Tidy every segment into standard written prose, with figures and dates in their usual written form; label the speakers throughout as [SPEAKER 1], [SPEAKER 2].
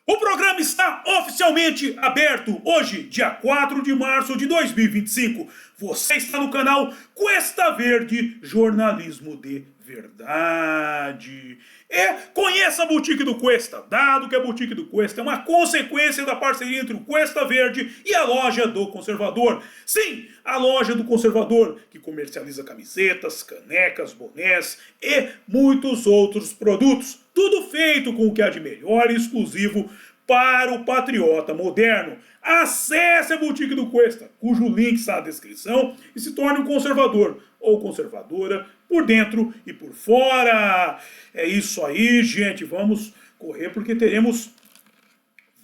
[SPEAKER 1] O programa está oficialmente aberto hoje, dia 4 de março de 2025. Você está no canal Cuesta Verde Jornalismo de Verdade. Conheça a Boutique do Cuesta, dado que a Boutique do Cuesta é uma consequência da parceria entre o Cuesta Verde e a Loja do Conservador. Sim, a Loja do Conservador, que comercializa camisetas, canecas, bonés e muitos outros produtos. Tudo feito com o que há de melhor e exclusivo para o patriota moderno. Acesse a Boutique do Cuesta, cujo link está na descrição, e se torne um conservador ou conservadora por dentro e por fora. É isso aí, gente. Vamos correr porque teremos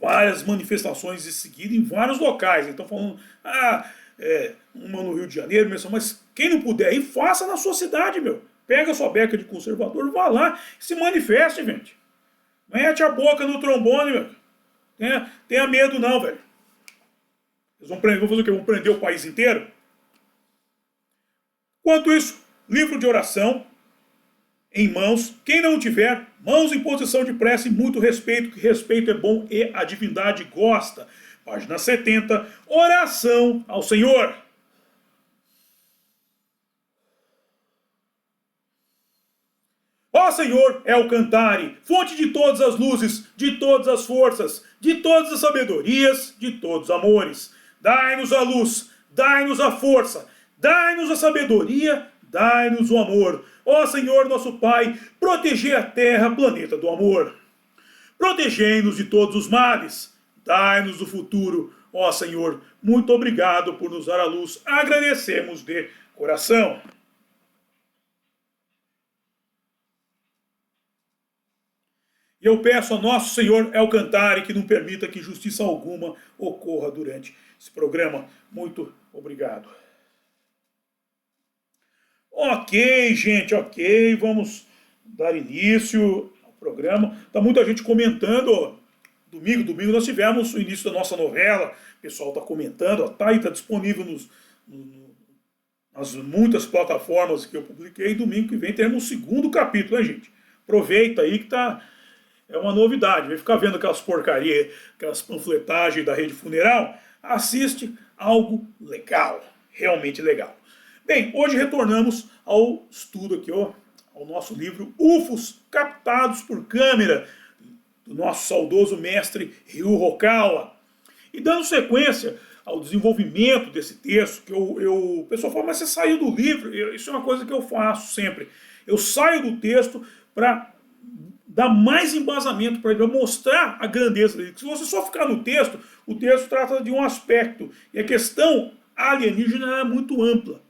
[SPEAKER 1] várias manifestações em seguida em vários locais. Então falando, uma no Rio de Janeiro, mas quem não puder ir, faça na sua cidade, meu. Pega a sua beca de conservador, vá lá e se manifeste, gente. Mete a boca no trombone, meu. Tenha medo não, velho. Eles vão fazer o quê? Vão prender o país inteiro? Enquanto isso, livro de oração em mãos. Quem não tiver, mãos em posição de prece e muito respeito, que respeito é bom e a divindade gosta. Página 70, oração ao Senhor. Ó Senhor, é o Cantare, fonte de todas as luzes, de todas as forças, de todas as sabedorias, de todos os amores. Dai-nos a luz, dai-nos a força, dai-nos a sabedoria, dai-nos o amor. Ó Senhor, nosso Pai, protegei a terra, planeta do amor. Protegei-nos de todos os males, dai-nos o futuro. Ó Senhor, muito obrigado por nos dar a luz, agradecemos de coração. E eu peço a nosso Senhor El Cantare que não permita que injustiça alguma ocorra durante esse programa. Muito obrigado. Ok, gente, ok. Vamos dar início ao programa. Tá muita gente comentando. Domingo nós tivemos o início da nossa novela. O pessoal está comentando. Tá aí, tá disponível nas muitas plataformas que eu publiquei. Domingo que vem teremos o segundo capítulo, né, gente? Aproveita aí que tá... É uma novidade, vai ficar vendo aquelas porcarias, aquelas panfletagens da rede funeral, assiste algo legal, realmente legal. Bem, hoje retornamos ao estudo aqui, ó, ao nosso livro UFOs Captados por Câmera, do nosso saudoso mestre Ryu Hokawa. E dando sequência ao desenvolvimento desse texto, que o pessoal fala, mas você saiu do livro? Isso é uma coisa que eu faço sempre. Eu saio do texto para dar mais embasamento para ele, para mostrar a grandeza dele. Se você só ficar no texto, o texto trata de um aspecto. E a questão alienígena é muito ampla.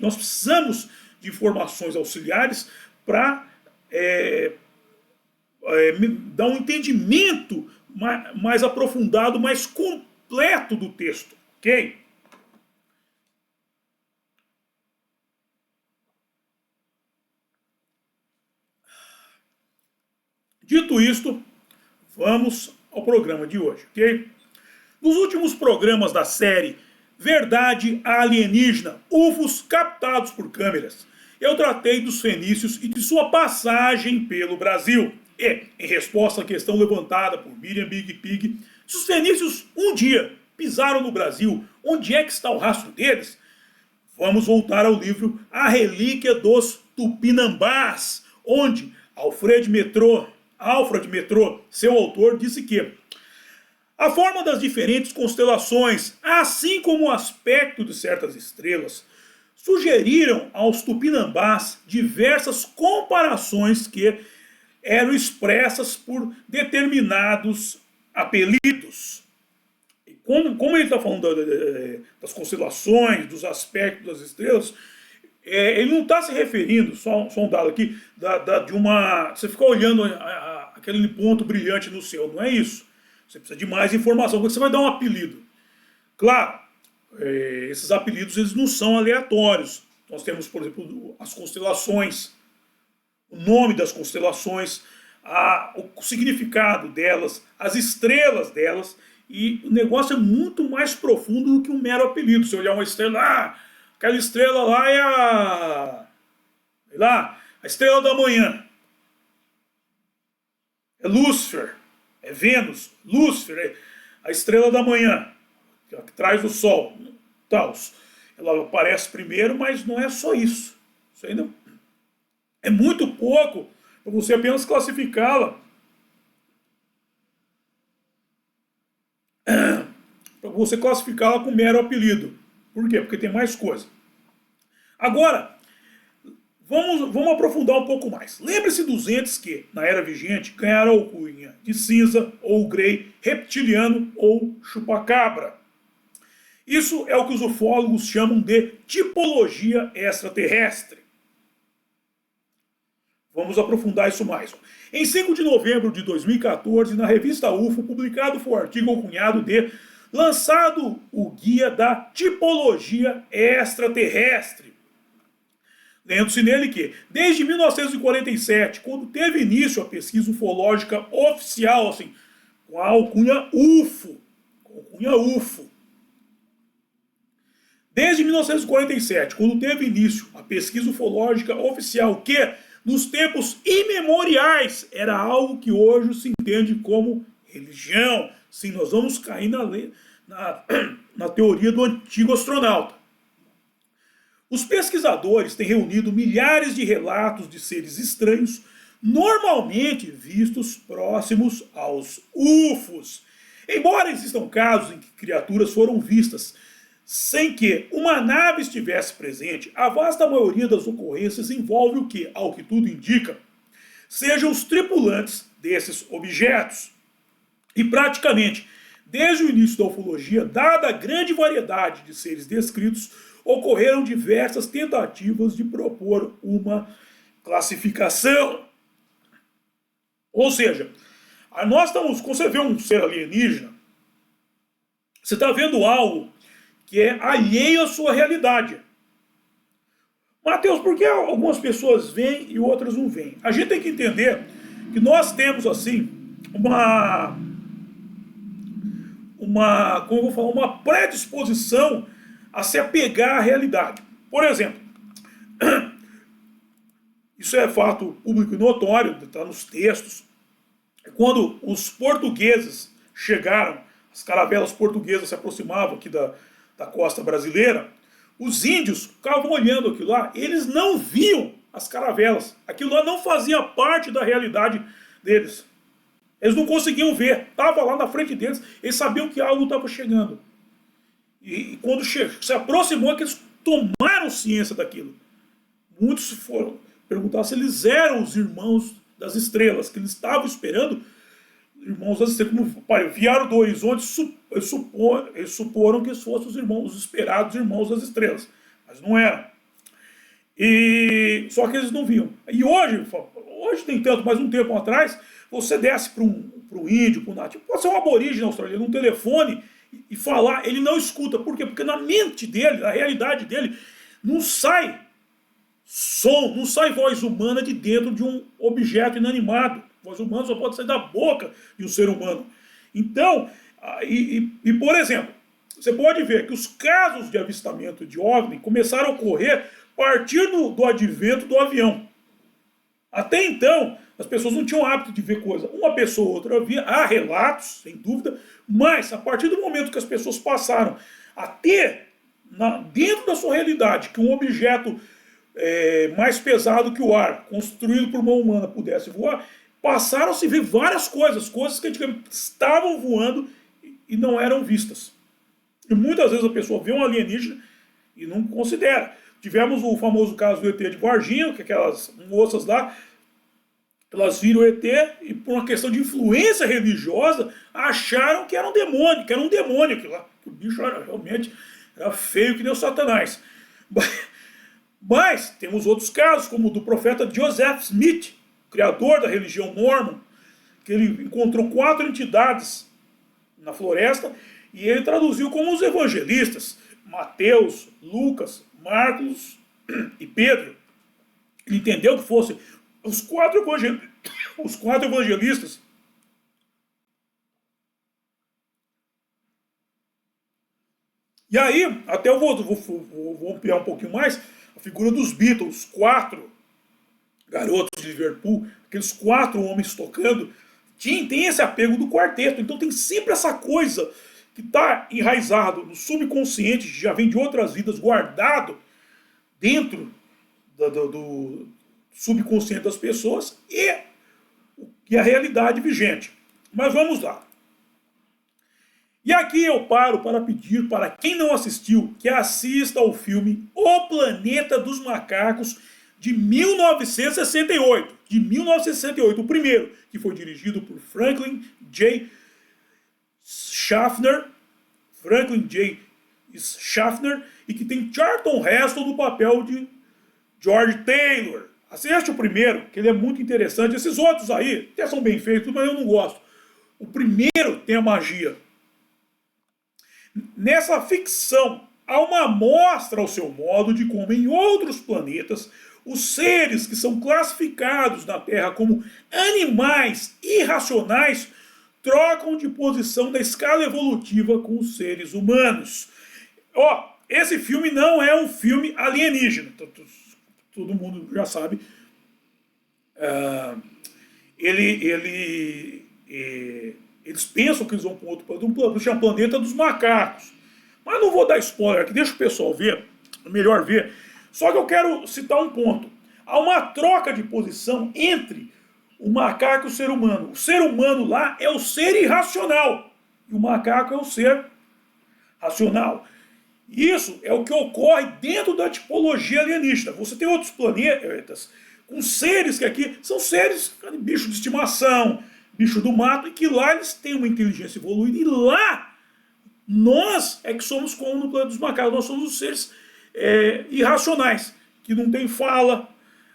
[SPEAKER 1] Nós precisamos de informações auxiliares para dar um entendimento mais aprofundado, mais completo do texto. Ok? Dito isto, vamos ao programa de hoje, ok? Nos últimos programas da série Verdade Alienígena, UFOs Captados por Câmeras, eu tratei dos fenícios e de sua passagem pelo Brasil. E, em resposta à questão levantada por Miriam Big Pig, se os fenícios um dia pisaram no Brasil, onde é que está o rastro deles? Vamos voltar ao livro A Relíquia dos Tupinambás, onde Alfred Metrô, seu autor, disse que a forma das diferentes constelações, assim como o aspecto de certas estrelas, sugeriram aos Tupinambás diversas comparações que eram expressas por determinados apelidos. E como ele está falando das constelações, dos aspectos das estrelas, ele não está se referindo, só um dado aqui, de uma... Você ficar olhando aquele ponto brilhante no céu, não é isso. Você precisa de mais informação, porque você vai dar um apelido. Claro, esses apelidos eles não são aleatórios. Nós temos, por exemplo, as constelações, o nome das constelações, o significado delas, as estrelas delas, e o negócio é muito mais profundo do que um mero apelido. Se olhar uma estrela, aquela estrela lá é a estrela da manhã. É Lúcifer. é Vênus, Lúcifer, é a estrela da manhã, que traz o Sol. Tal. Ela aparece primeiro, mas não é só isso. Isso ainda é muito pouco para você apenas classificá-la, com mero apelido. Por quê? Porque tem mais coisa. Agora, vamos aprofundar um pouco mais. Lembre-se dos entes que, na era vigente, ganharam a alcunha de cinza, ou grey, reptiliano ou chupacabra. Isso é o que os ufólogos chamam de tipologia extraterrestre. Vamos aprofundar isso mais. Em 5 de novembro de 2014, na revista UFO, publicado foi o artigo alcunhado de Lançado o Guia da Tipologia Extraterrestre. Lendo-se nele que, desde 1947, quando teve início a pesquisa ufológica oficial, assim, com a alcunha UFO, desde 1947, quando teve início a pesquisa ufológica oficial, que nos tempos imemoriais era algo que hoje se entende como religião. Sim, nós vamos cair na teoria do antigo astronauta. Os pesquisadores têm reunido milhares de relatos de seres estranhos, normalmente vistos próximos aos UFOs. Embora existam casos em que criaturas foram vistas sem que uma nave estivesse presente, a vasta maioria das ocorrências envolve o que, ao que tudo indica, sejam os tripulantes desses objetos. E praticamente, desde o início da ufologia, dada a grande variedade de seres descritos, ocorreram diversas tentativas de propor uma classificação. Ou seja, quando você vê um ser alienígena, você está vendo algo que é alheio à sua realidade. Mateus, por que algumas pessoas veem e outras não veem? A gente tem que entender que nós temos, assim, uma predisposição a se apegar à realidade. Por exemplo, isso é fato público e notório, está nos textos. Quando os portugueses chegaram, as caravelas portuguesas se aproximavam aqui da costa brasileira, os índios ficavam olhando aquilo lá, eles não viam as caravelas. Aquilo lá não fazia parte da realidade deles. Eles não conseguiam ver, estava lá na frente deles, eles sabiam que algo estava chegando. E quando se aproximou, é que eles tomaram ciência daquilo. Muitos foram perguntar se eles eram os irmãos das estrelas, que eles estavam esperando irmãos das estrelas. Como vieram do horizonte, eles suporam que fossem os esperados irmãos das estrelas. Mas não eram. Só que eles não viam. E hoje nem tanto, mas um tempo atrás, você desce para um índio, para um nativo, pode ser um aborígene australiano, um telefone, e falar, ele não escuta. Por quê? Porque na mente dele, na realidade dele, não sai som, não sai voz humana de dentro de um objeto inanimado. Voz humana só pode sair da boca de um ser humano. Então, por exemplo, você pode ver que os casos de avistamento de OVNI começaram a ocorrer a partir do advento do avião. Até então, as pessoas não tinham hábito de ver coisa. Uma pessoa ou outra via, há relatos, sem dúvida, mas a partir do momento que as pessoas passaram a ter, dentro da sua realidade, que um objeto mais pesado que o ar, construído por mão humana, pudesse voar, passaram a se ver várias coisas que antigamente estavam voando e não eram vistas. E muitas vezes a pessoa vê um alienígena e não considera. Tivemos o famoso caso do ET de Varginha, que aquelas moças lá, elas viram o ET e por uma questão de influência religiosa, acharam que era um demônio, aquilo lá. Que o bicho realmente era feio que nem o Satanás. Mas temos outros casos, como o do profeta Joseph Smith, criador da religião Mormon, que ele encontrou 4 entidades na floresta e ele traduziu como os evangelistas, Mateus, Lucas, Marcos e Pedro. Ele entendeu que fossem os quatro evangelistas. E aí, até eu vou ampliar um pouquinho mais, a figura dos Beatles, 4 garotos de Liverpool, aqueles 4 homens tocando, tem esse apego do quarteto. Então tem sempre essa coisa que está enraizado no subconsciente, já vem de outras vidas, guardado dentro do subconsciente das pessoas e a realidade vigente. Mas vamos lá. E aqui eu paro para pedir para quem não assistiu que assista ao filme O Planeta dos Macacos de 1968. De 1968, o primeiro, que foi dirigido por Franklin J. Schaffner. E que tem Charlton Heston no papel de George Taylor. Assiste o primeiro, que ele é muito interessante. Esses outros aí até são bem feitos, mas eu não gosto. O primeiro tem a magia. Nessa ficção, há uma amostra ao seu modo de como em outros planetas os seres que são classificados na Terra como animais irracionais trocam de posição da escala evolutiva com os seres humanos. Esse filme não é um filme alienígena. Todo mundo já sabe. Eles pensam que eles vão para um planeta dos macacos. Mas não vou dar spoiler aqui, deixa o pessoal ver, melhor ver. Só que eu quero citar um ponto. Há uma troca de posição entre o macaco e o ser humano. O ser humano lá é o ser irracional. E o macaco é o ser racional. Isso é o que ocorre dentro da tipologia alienígena. Você tem outros planetas com seres que aqui são seres, bicho de estimação, bicho do mato, e que lá eles têm uma inteligência evoluída. E lá, nós é que somos como no planeta dos macacos. Nós somos os seres irracionais, que não tem fala,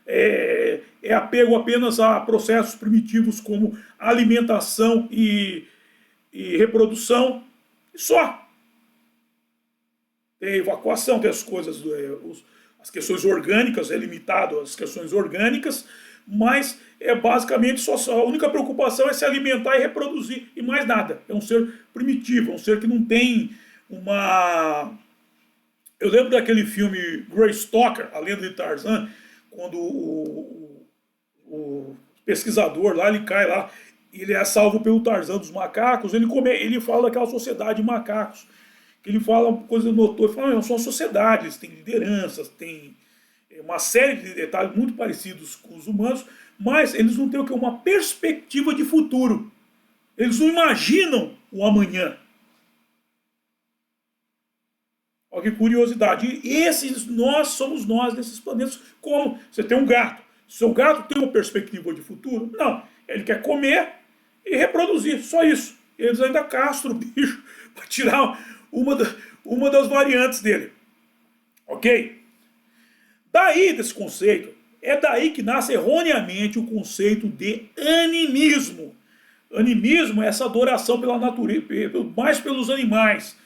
[SPEAKER 1] é apego apenas a processos primitivos como alimentação e reprodução. E só. Tem evacuação, tem as coisas, as questões orgânicas, é limitado às questões orgânicas, mas basicamente a única preocupação é se alimentar e reproduzir, e mais nada. É um ser primitivo, é um ser que não tem uma... Eu lembro daquele filme Greystoker, A Lenda de Tarzan, quando o pesquisador lá, ele cai lá, ele é salvo pelo Tarzan dos macacos, ele fala daquela sociedade de macacos, que ele fala uma coisa notou, ele fala, são sociedades, tem lideranças, tem uma série de detalhes muito parecidos com os humanos, mas eles não têm o que? Uma perspectiva de futuro. Eles não imaginam o amanhã. Olha que curiosidade. Nós somos nós desses planetas. Como? Você tem um gato. Seu gato tem uma perspectiva de futuro? Não. Ele quer comer e reproduzir. Só isso. Eles ainda castram o bicho para tirar uma das variantes dele. Ok? Daí desse conceito, é daí que nasce erroneamente o conceito de animismo. Animismo é essa adoração pela natureza, mais pelos animais.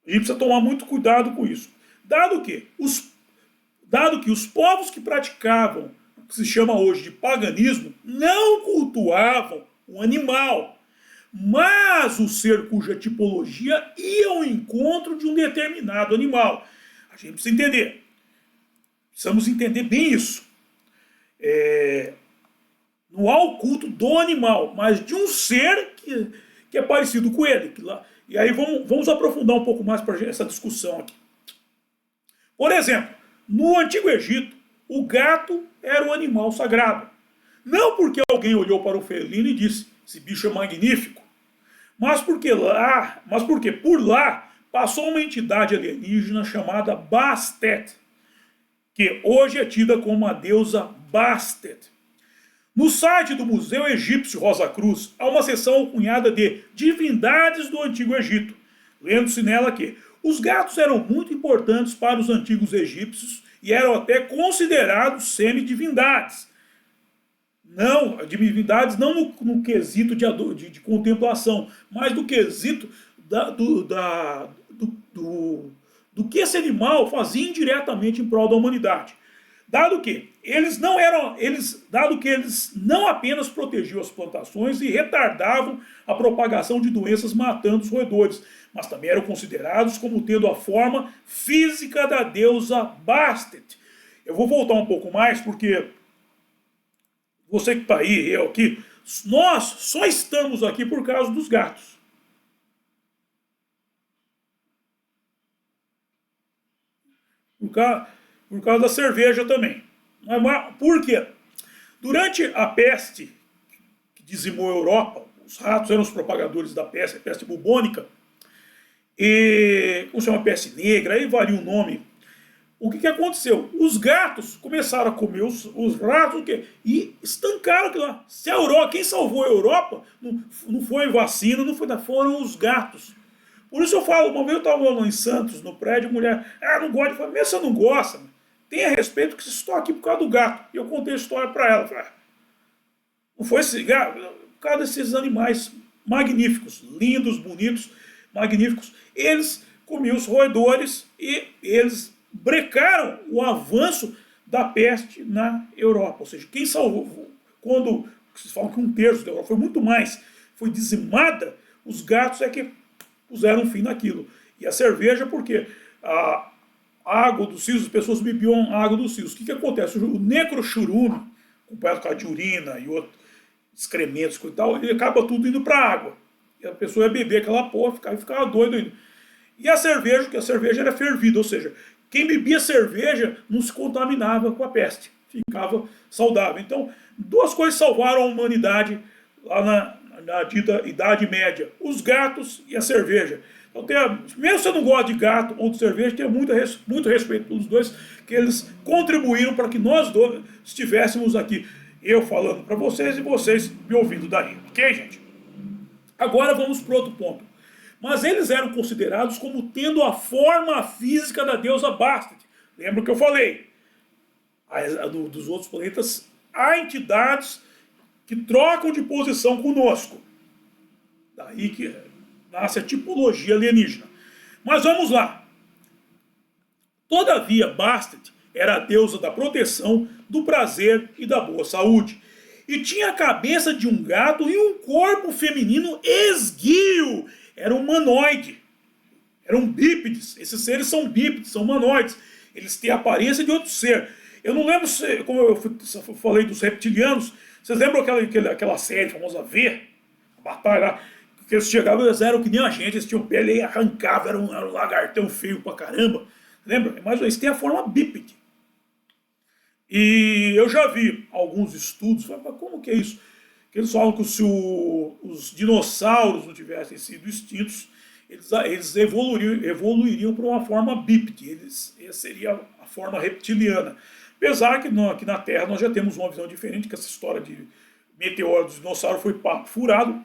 [SPEAKER 1] A gente precisa tomar muito cuidado com isso. Dado que os povos que praticavam o que se chama hoje de paganismo não cultuavam o animal, mas o ser cuja tipologia ia ao encontro de um determinado animal. A gente precisa entender. Precisamos entender bem isso. Não há o culto do animal, mas de um ser que é parecido com ele. E aí vamos aprofundar um pouco mais para essa discussão aqui. Por exemplo, no Antigo Egito, o gato era um animal sagrado. Não porque alguém olhou para o felino e disse, esse bicho é magnífico, mas porque por lá passou uma entidade alienígena chamada Bastet, que hoje é tida como a deusa Bastet. No site do Museu Egípcio Rosa Cruz, há uma seção alcunhada de divindades do Antigo Egito. Lendo-se nela que os gatos eram muito importantes para os antigos egípcios e eram até considerados semidivindades. Não, divindades não no quesito de contemplação, mas no quesito do que esse animal fazia indiretamente em prol da humanidade. Dado que eles não apenas protegiam as plantações e retardavam a propagação de doenças matando os roedores, mas também eram considerados como tendo a forma física da deusa Bastet. Eu vou voltar um pouco mais porque você que está aí, eu aqui, Nós só estamos aqui por causa dos gatos. Por causa da cerveja também. Por quê? Durante a peste que dizimou a Europa, os ratos eram os propagadores da peste, a peste bubônica, e como se chama peste negra, aí varia o nome. O que aconteceu? Os gatos começaram a comer os ratos e estancaram aquilo lá. Se a Europa, quem salvou a Europa não foi vacina, não foi, foram os gatos. Por isso eu falo, uma vez eu estava lá em Santos, no prédio, a mulher, não gosta de falar, mesmo você não gosta, tenha respeito que vocês estão aqui por causa do gato. E eu contei a história para ela. Falei, não foi esse gato, por causa desses animais magníficos, lindos, bonitos, magníficos. Eles comiam os roedores e eles brecaram o avanço da peste na Europa. Ou seja, quem salvou, quando vocês falam que 1/3 da Europa foi muito mais, foi dizimada, os gatos é que puseram fim naquilo. E a cerveja, porque a água dos rios, as pessoas bebiam a água dos rios. O que acontece? O necrochurume, acompanhado com a de urina e outros excrementos e tal, ele acaba tudo indo para a água. E a pessoa ia beber aquela porra e ficava doido ainda. E a cerveja, que a cerveja era fervida, ou seja, quem bebia cerveja não se contaminava com a peste, ficava saudável. Então, duas coisas salvaram a humanidade lá na dita Idade Média, os gatos e a cerveja. Então, mesmo se você não gosta de gato ou de cerveja, tenha muito respeito pelos dois, que eles contribuíram para que nós dois estivéssemos aqui, eu falando para vocês e vocês me ouvindo daí. Ok, gente? Agora vamos para outro ponto. Mas eles eram considerados como tendo a forma física da deusa Bastet. Lembra que eu falei? Dos outros planetas, há entidades que trocam de posição conosco. Daí que nasce a tipologia alienígena. Mas vamos lá. Todavia, Bastet era a deusa da proteção, do prazer e da boa saúde. E tinha a cabeça de um gato e um corpo feminino esguio. Era um humanoide. Eram bípedes. Esses seres são bípedes, são humanoides. Eles têm a aparência de outro ser. Eu não lembro, como eu falei dos reptilianos, vocês lembram aquela série famosa V? A batalha lá, que eles chegavam, eles eram que nem a gente, eles tinham pele e arrancavam, era um lagartão feio pra caramba. Lembra? Mas eles têm a forma bípede. E eu já vi alguns estudos, mas como que é isso? Que eles falam que se os dinossauros não tivessem sido extintos, eles evoluiriam para uma forma bípede, seria a forma reptiliana. Apesar que aqui na Terra nós já temos uma visão diferente, que essa história de meteoro dos dinossauros foi papo furado,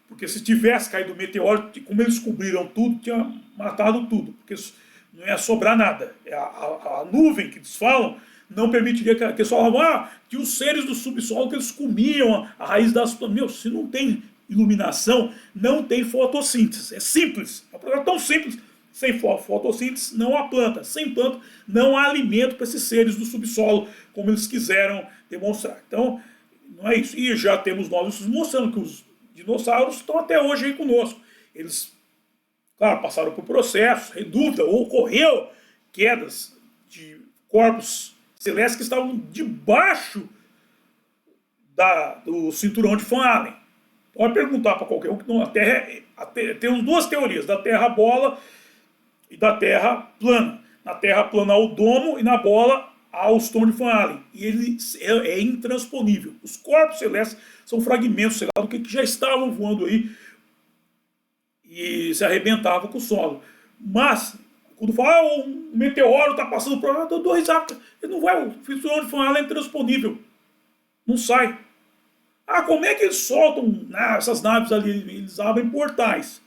[SPEAKER 1] porque se tivesse caído o meteoro, como eles cobriram tudo, tinha matado tudo, porque não ia sobrar nada. A nuvem que eles falam não permitiria que eles falavam que os seres do subsolo que eles comiam a raiz das plantas. Se não tem iluminação, não tem fotossíntese. É simples. É um programa tão simples. Sem fotossíntese não há planta. Sem planta não há alimento para esses seres do subsolo, como eles quiseram demonstrar. Então, não é isso. E já temos nós mostrando que os dinossauros estão até hoje aí conosco. Eles, claro, passaram por processos, sem dúvida, ocorreu quedas de corpos celestes que estavam debaixo do cinturão de Van Allen. Pode perguntar para qualquer um que não, tem duas teorias, da Terra bola e da Terra plana. Na Terra plana há o domo e na bola há o cinturão de Van Allen. E ele é intransponível. Os corpos celestes são fragmentos, sei lá, do que já estavam voando aí e se arrebentavam com o solo. Mas, quando fala, um meteoro está passando por lá, eu dou risada. Ele não vai, o cinturão de Van Allen é intransponível. Não sai. Como é que eles soltam essas naves ali? Eles abrem portais.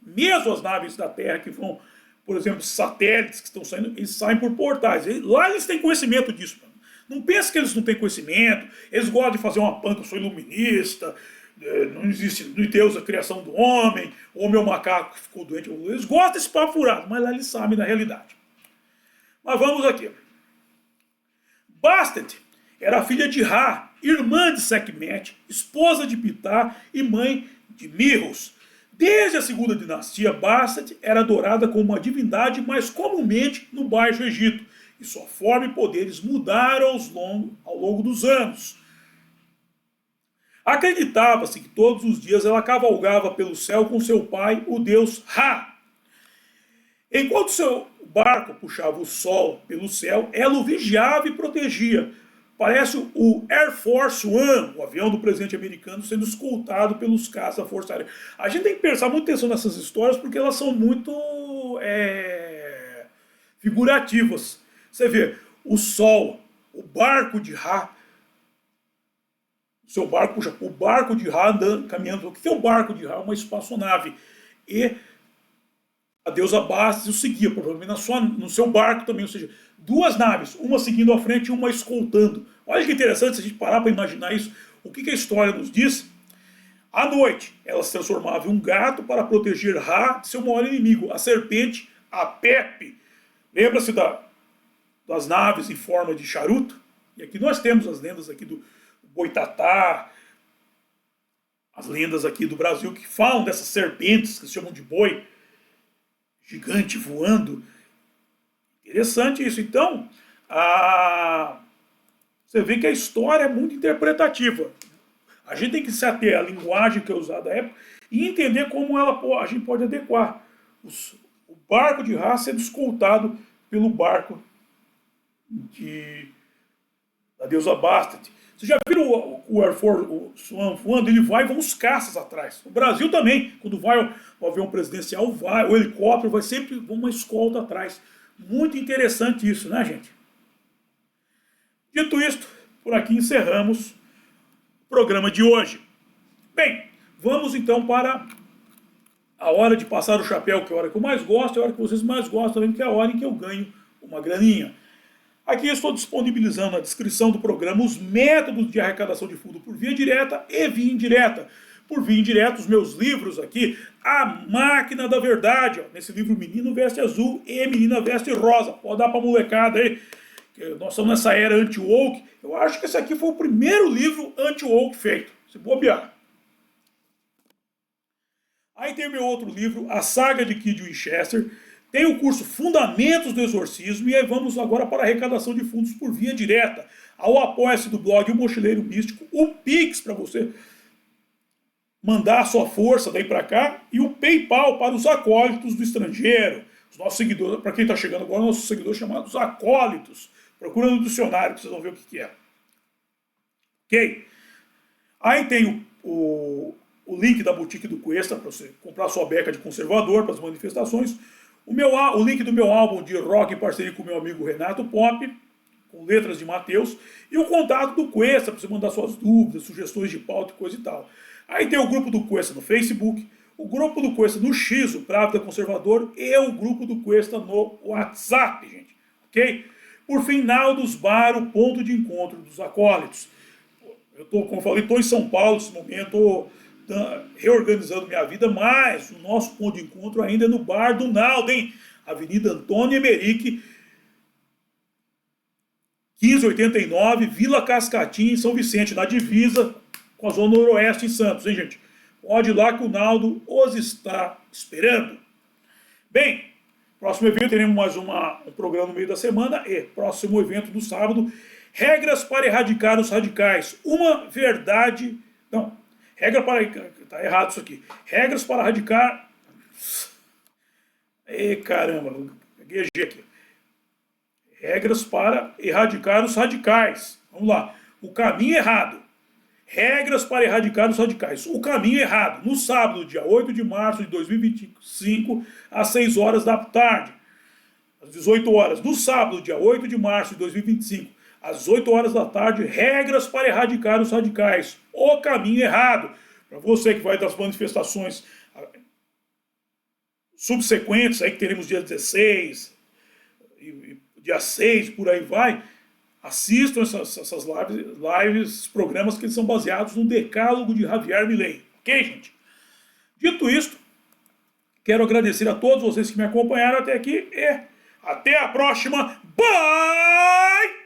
[SPEAKER 1] Mesmo as naves da Terra que vão, por exemplo, satélites que estão saindo, eles saem por portais. Lá eles têm conhecimento disso. Não pense que eles não têm conhecimento. Eles gostam de fazer uma panca, eu sou iluminista, não existe Deus a criação do homem, ou meu macaco que ficou doente. Eles gostam desse papo furado, mas lá eles sabem da realidade. Mas vamos aqui. Bastet era filha de Ra, irmã de Sekhmet, esposa de Ptah e mãe de Mirros. Desde a segunda dinastia, Bastet era adorada como uma divindade mais comumente no Baixo Egito, e sua forma e poderes mudaram ao longo dos anos. Acreditava-se que todos os dias ela cavalgava pelo céu com seu pai, o deus Ra. Enquanto seu barco puxava o sol pelo céu, ela o vigiava e protegia. Parece o Air Force One, o avião do presidente americano, sendo escoltado pelos caças da Força Aérea. A gente tem que prestar muita atenção nessas histórias porque elas são muito figurativas. Você vê, o sol, o barco de Ra, seu barco puxa, o barco de Ra andando, caminhando. O que é o barco de Ra? Uma espaçonave. E a deusa Bastet o seguia, provavelmente no seu barco também, ou seja, duas naves, uma seguindo à frente e uma escoltando. Olha que interessante se a gente parar para imaginar isso. O que a história nos diz? À noite, ela se transformava em um gato para proteger Ra de seu maior inimigo, a serpente, a Pepe. Lembra-se das naves em forma de charuto? E aqui nós temos as lendas aqui do Boitatá, as lendas aqui do Brasil que falam dessas serpentes que se chamam de boi, gigante voando. Interessante isso. Então, você vê que a história é muito interpretativa. A gente tem que se ater à linguagem que é usada à época e entender como a gente pode adequar. O barco de Ra sendo escoltado pelo barco da deusa Bastet. Vocês já viram o Air Force One voando? Ele vai e vão os caças atrás. O Brasil também, quando vai o avião presidencial, o helicóptero vai sempre uma escolta atrás. Muito interessante isso, né, gente? Dito isto, por aqui encerramos o programa de hoje. Bem, vamos então para a hora de passar o chapéu, que é a hora que eu mais gosto, é a hora que vocês mais gostam também, que é a hora em que eu ganho uma graninha. Aqui eu estou disponibilizando na descrição do programa os métodos de arrecadação de fundo por via direta e via indireta. Por via indireta, os meus livros aqui, A Máquina da Verdade, ó, nesse livro Menino Veste Azul e Menina Veste Rosa. Pode dar pra molecada aí, que nós estamos nessa era anti-woke. Eu acho que esse aqui foi o primeiro livro anti-woke feito, se bobear. Aí tem o meu outro livro, A Saga de Kid Winchester. Tem o curso Fundamentos do Exorcismo e aí vamos agora para a arrecadação de fundos por via direta. Ao apoia-se do blog O Mochileiro Místico, o Pix para você mandar a sua força daí para cá e o PayPal para os acólitos do estrangeiro. Os nossos seguidores, para quem está chegando agora, nossos seguidores chamados acólitos. Procura no dicionário que vocês vão ver o que é. Ok? Aí tem o link da boutique do Cuesta para você comprar sua beca de conservador para as manifestações. O link do meu álbum de rock em parceria com o meu amigo Renato Pop, com letras de Mateus, e o contato do Cuesta para você mandar suas dúvidas, sugestões de pauta e coisa e tal. Aí tem o grupo do Cuesta no Facebook, o grupo do Cuesta no X, o Pravda Conservador, e o grupo do Cuesta no WhatsApp, gente. Ok? Por fim, Naldos Bar, o ponto de encontro dos acólitos. Eu estou, como eu falei, estou em São Paulo nesse momento, reorganizando minha vida, mas o nosso ponto de encontro ainda é no Bar do Naldo, hein? Avenida Antônio Emerick, 1589, Vila Cascatinha, em São Vicente, na divisa com a Zona Noroeste em Santos, hein, gente? Pode ir lá que o Naldo os está esperando. Bem, próximo evento teremos mais um programa no meio da semana e próximo evento do sábado, regras para erradicar os radicais. Uma verdade... Não, regra para... Tá errado isso aqui. Regras para erradicar... Caramba, gaguejei aqui. Regras para erradicar os radicais. Vamos lá. O caminho errado. Regras para erradicar os radicais. O caminho errado. No sábado, dia 8 de março de 2025, às 6 horas da tarde. Às 18 horas. No sábado, dia 8 de março de 2025, às 8 horas da tarde, regras para erradicar os radicais. O caminho errado. Para você que vai das manifestações subsequentes, aí que teremos dia 16, dia 6, por aí vai, assistam essas lives, programas que são baseados no decálogo de Javier Milei. Ok, gente? Dito isto, quero agradecer a todos vocês que me acompanharam até aqui e até a próxima. Bye!